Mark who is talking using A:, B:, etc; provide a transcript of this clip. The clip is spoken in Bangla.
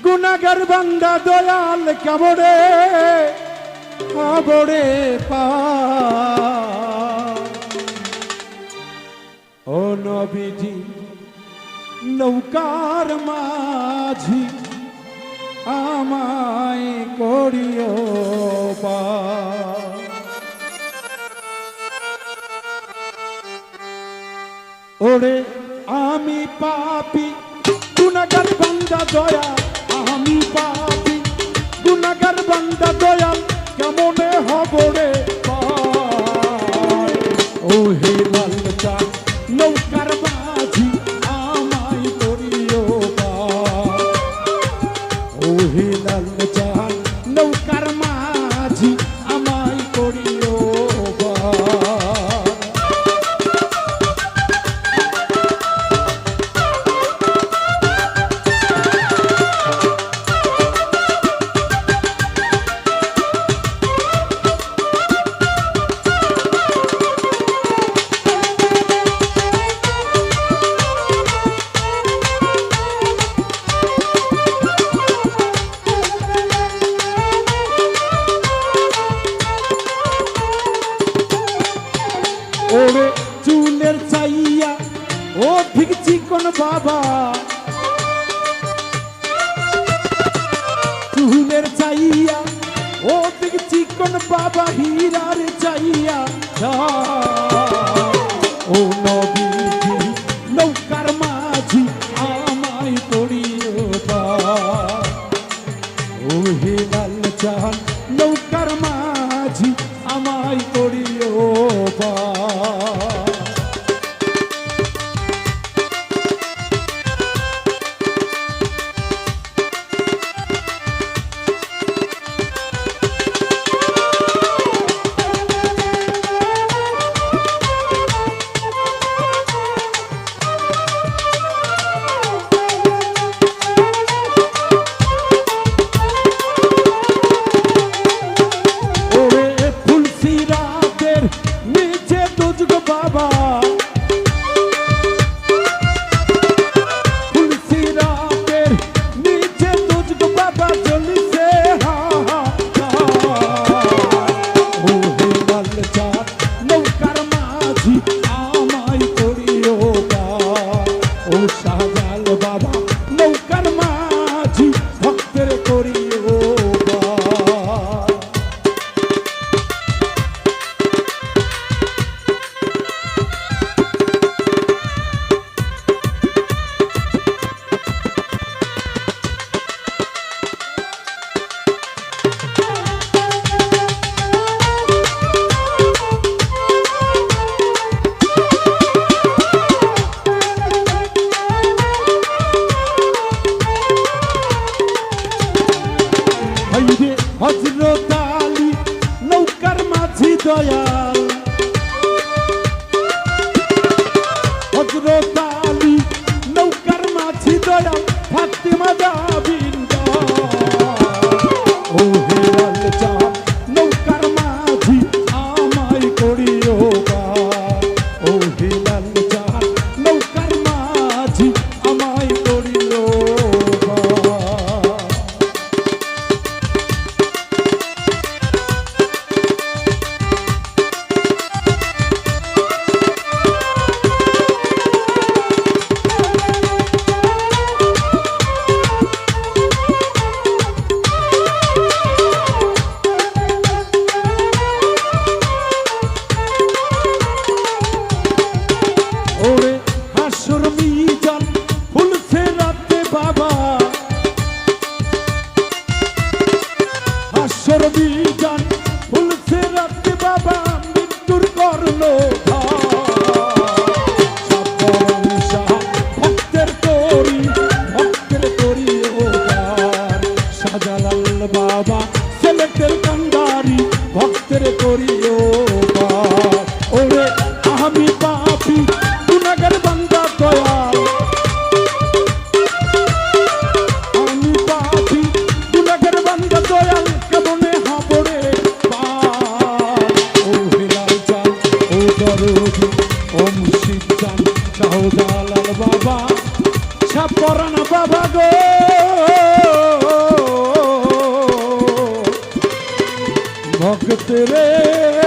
A: গুনাহগার বান্দা দয়াল কেমনে খবরে ও নবীজি নৌকার মাঝি আমায় করিও ওরে আমি পাপী গুনাহগার বান্দা দয়াল আমি পাপী গুনাহগার বান্দা দয়াল কেমনে হবরে ও হে লালচা নৌকার মাঝি আমায় করিও ও হে লালচা নৌকার মাঝি আমায় করিও ওরে চুলের চাইয়া ও ঠিক চিকন বাবা চুলের চাইয়া ও ঠিক চিকন বাবা হীরার চাইয়া ও নবীজি নৌকার মাঝি আমায় করিও ও হে লালচা নৌকার মাঝি আমায় করিও হযরত আলী নৌকার মাঝি দয়াল হযরত আলী নৌকার মাঝি দয়াল ফাতিমা যাবিন ও হে লালচা নৌকার মাঝি আমায় করিও ও হে লালচা নৌকার মাঝি আমায় করিও ভক্ত রে